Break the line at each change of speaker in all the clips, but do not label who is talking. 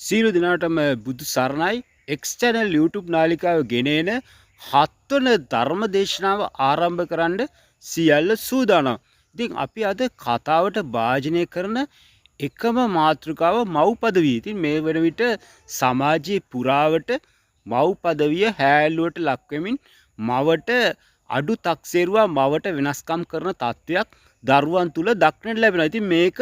සීලු දිනාටම බුදු සරණයි X channel YouTube නාලිකාව ගෙනේන 7 වන ධර්ම දේශනාව ආරම්භ කරන්න සියල්ල සූදානම්. ඉතින් අපි අද කතාවට භාජනය කරන එකම මාතෘකාව මව් පදවිය. ඉතින් මේ වන විට සමාජයේ පුරාවට මව් පදවිය හැල්ලුවට ලක් වෙමින් මවට අඩු තක්සේරුවා මවට වෙනස්කම් කරන තත්ත්වයක් දරුවන් තුල දක්නට ලැබෙනවා. ඉතින් මේක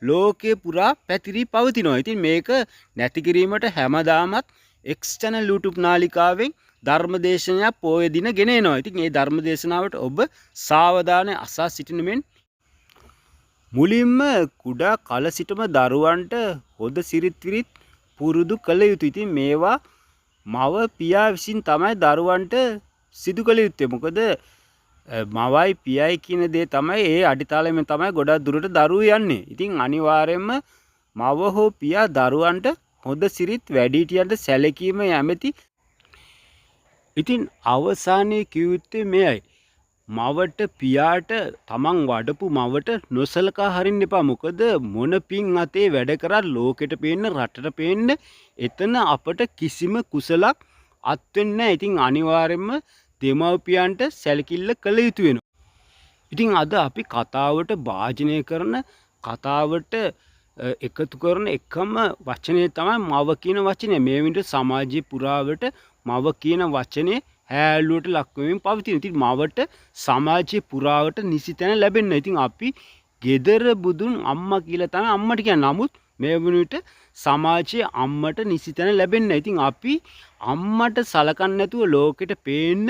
ලෝකේ පුරා පැතිරී පවතිනවා. ඉතින් මේක නැති කිරීමට හැමදාමත් X channel YouTube නාලිකාවෙන් ධර්මදේශනයක් පොය දින ගෙන එනවා. ඉතින් මේ ධර්මදේශනාවට ඔබ සාවධානය අසා සිටින මෙන් මුලින්ම කුඩා කල සිටම දරුවන්ට හොඳ සිරිත් විරිත් පුරුදු කළ යුතුයි. ඉතින් මේවා මව පියා විසින් තමයි දරුවන්ට සිදු කළ යුත්තේ. මොකද මවයි පියයි කියන දේ තමයි ඒ අඩිතාලෙම තමයි ගොඩක් දුරට දරුවෝ යන්නේ. ඉතින් අනිවාර්යයෙන්ම මව හෝ පියා දරුවන්ට හොඳ සිරිත් වැඩිහිටියන්ට සැලකීම යැමති. ඉතින් අවසානයේ කිව්වේ මෙයයි. මවට පියාට තමන් වඩපු මවට නොසලකා හරින්න එපා. මොකද මොන පින් අතේ වැඩ කරත් ලෝකෙට පේන්න රටට පේන්න එතන අපට කිසිම කුසලක් අත් වෙන්නේ නැහැ. ඉතින් අනිවාර්යයෙන්ම දෙමව්පියන්ට සැලකිල්ල කළ යුතු වෙනවා. ඉතින් අද අපි කතාවට භාජනය කරන කතාවට එකතු කරන එකම වචනේ තමයි මව කියන වචනේ. මේ විදිහට සමාජයේ පුරාවට මව කියන වචනේ හැලුවට ලක් වෙමින් පවතින. ඉතින් මවට සමාජයේ පුරාවට නිසි තැන ලැබෙන්න. ඉතින් අපි gedara budun අම්මා කියලා තමයි අම්මට කියන්නේ. නමුත් මේ වුණිට සමාජයේ අම්මට නිසි තැන ලැබෙන්න. ඉතින් අපි අම්මට සලකන්නේ නැතුව ලෝකෙට පේන්න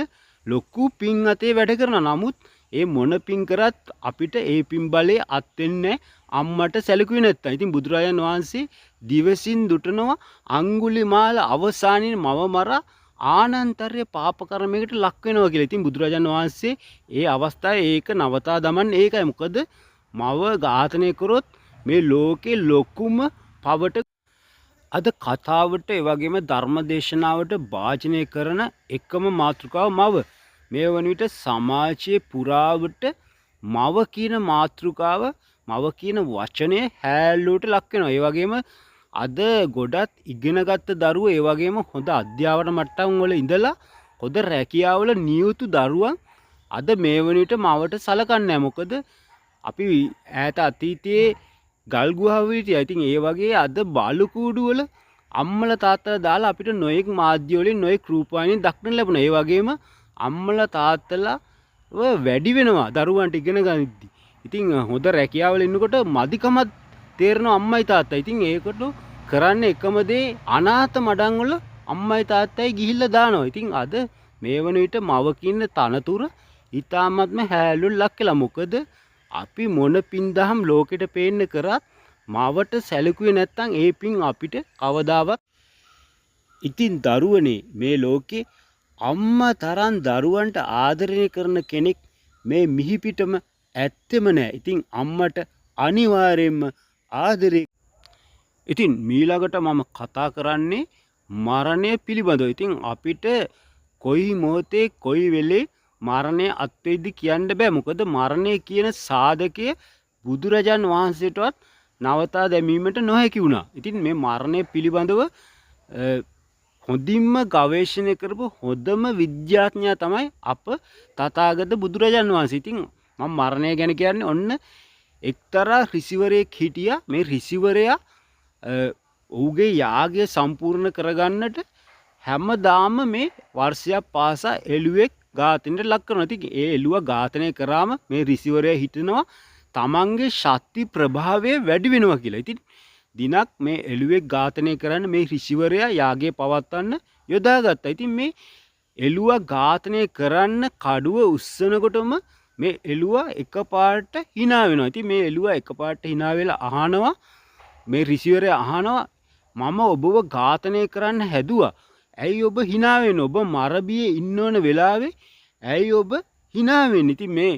ලොකු පින් අතේ වැඩ කරනවා. නමුත් ඒ මොන පින් කරත් අපිට ඒ පින් බලේ අත් වෙන්නේ අම්මට සැලකුවේ නැත්තම්. ඉතින් බුදුරජාණන් වහන්සේ දිවසින් දුටනවා අඟුලිමාල අවසානයේ මව මරා ආනන්තර්ය පාප කර්මයකට ලක් වෙනවා කියලා. ඉතින් බුදුරජාණන් වහන්සේ ඒ අවස්ථාවේ ඒක නවතා දමන්නේ ඒකයි. මොකද මව ඝාතනය කරොත් මේ ලෝකේ ලොකුම පවට අද කතාවට ඒ වගේම ධර්මදේශනාවට භාජනය කරන එකම මාතෘකාව මව. මේ වන විට සමාජයේ පුරාවට මව කියන මාතෘකාව මව කියන වචනය හැල්ලුවට ලක් වෙනවා. ඒ වගේම අද ගොඩක් ඉගෙනගත්ත දරුවෝ ඒ වගේම හොඳ අධ්‍යාපන මට්ටම් වල ඉඳලා හොඳ රැකියාවල නියුතු දරුවන් අද මේ වන විට මවට සලකන්නේ නැහැ. මොකද අපි ඈත අතීතයේ ගල් ගුහාව හිටියා. ඉතින් ඒ වගේ අද බලු කූඩු වල අම්මලා තාත්තලා දාලා අපිට නොයෙක් මාධ්‍ය වලින් නොයෙක් රූපවාහිනී දක්නට ලැබුණා. ඒ වගේම අම්මලා තාත්තලා වැඩි වෙනවා දරුවන්ට ඉගෙන ගනිද්දි. ඉතින් හොඳ රැකියාවල ඉන්නකොට මදිකමත් තේරෙනවා අම්මයි තාත්තයි. ඉතින් ඒකට කරන්නේ එකම දේ අනාථ මඩම් වල අම්මයි තාත්තයි ගිහිල්ලා දානවා. ඉතින් අද මේ වන විට මව කියන තනතුර ඊ타ත්ම හැලුල් ලක්කලා. මොකද අපි මොන පින් දහම් ලෝකෙට පේන්න කරත් මවට සැලකුවේ නැත්තම් ඒ පින් අපිට කවදාවත්. ඉතින් දරුවනේ මේ ලෝකේ අම්මා තරම් දරුවන්ට ආදරණය කරන කෙනෙක් මේ මිහිපිටම ඇත්තෙම නෑ. ඉතින් අම්මට අනිවාර්යයෙන්ම ආදරේ. ඉතින් මීළඟට මම කතා කරන්නේ මරණය පිළිබඳව. ඉතින් අපිට කොයි මොහොතේ කොයි වෙලේ මරණය අත්වෙයිද කියන්න බෑ. මොකද මරණය කියන සාධකය බුදුරජාන් වහන්සේටවත් නවතා දැමීමට නොහැකි වුණා. ඉතින් මේ මරණය පිළිබඳව හොඳින්ම ගවේෂණය කරපු හොඳම විද්‍යාඥයා තමයි අප තථාගත බුදුරජාන් වහන්සේ. ඉතින් මම මරණය ගැන කියන්නේ ඔන්න එක්තරා ඍෂිවරයෙක් හිටියා. මේ ඍෂිවරයා ඔහුගේ යාගය සම්පූර්ණ කරගන්නට හැමදාම මේ වර්ෂයක් පාසා එළුවෙක් ඝාතනයට ලක් කරනවා. ඉතින් ඒ එළුවා ඝාතනය කරාම මේ ඍෂිවරයා හිතනවා තමන්ගේ ශක්ති ප්‍රභාවය වැඩි වෙනවා කියලා. ඉතින් දිනක් මේ එළුවෙක් ඝාතනය කරන්න මේ ඍෂිවරයා යාගය පවත්වන්න යොදාගත්තා. ඉතින් මේ එළුවා ඝාතනය කරන්න කඩුව උස්සනකොටම මේ එළුවා එකපාරට hina වෙනවා. ඉතින් මේ එළුවා එකපාරට hina වෙලා අහනවා මේ ඍෂිවරයා අහනවා මම ඔබව ඝාතනය කරන්න හැදුවා. ඇයි ඔබ hina වෙන්නේ? ඔබ මරබියේ ඉන්න ඕන වෙලාවේ ඇයි ඔබ hina වෙන්නේ? ඉතින් මේ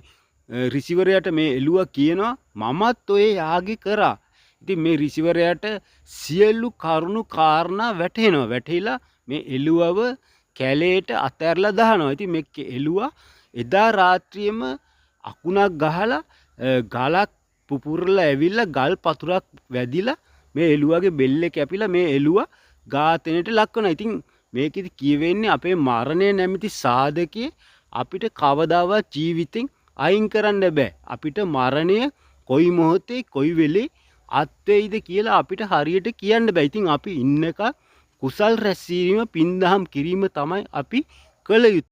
ඍෂිවරයාට මේ එළුවා කියනවා මමත් ඔය යාගය කරා. ඉතින් මේ ඍෂිවරයාට සියලු කරුණු කාරණා වැටහෙනවා. වැටහිලා මේ එළුවව කැලේට අතහැරලා දානවා. ඉතින් මේ එළුවා එදා රාත්‍රියේම අකුණක් ගහලා ගලක් පුපුරලා ඇවිල්ලා ගල් පතුරක් වැදිලා මේ එළුවගේ බෙල්ල කැපිලා මේ එළුව ඝාතනයට ලක් වෙනවා. ඉතින් මේකෙදි කියවෙන්නේ අපේ මරණය නැමැති සාධකයේ අපිට කවදාවත් ජීවිතෙන් අයින් කරන්න බෑ. අපිට මරණය කොයි මොහොතේ කොයි වෙලේ අත් වෙයිද කියලා අපිට හරියට කියන්න බෑ. ඉතින් අපි ඉන්නක කුසල් රැස්වීම පින්දහම් කිරීම තමයි අපි කළ යුත්තේ.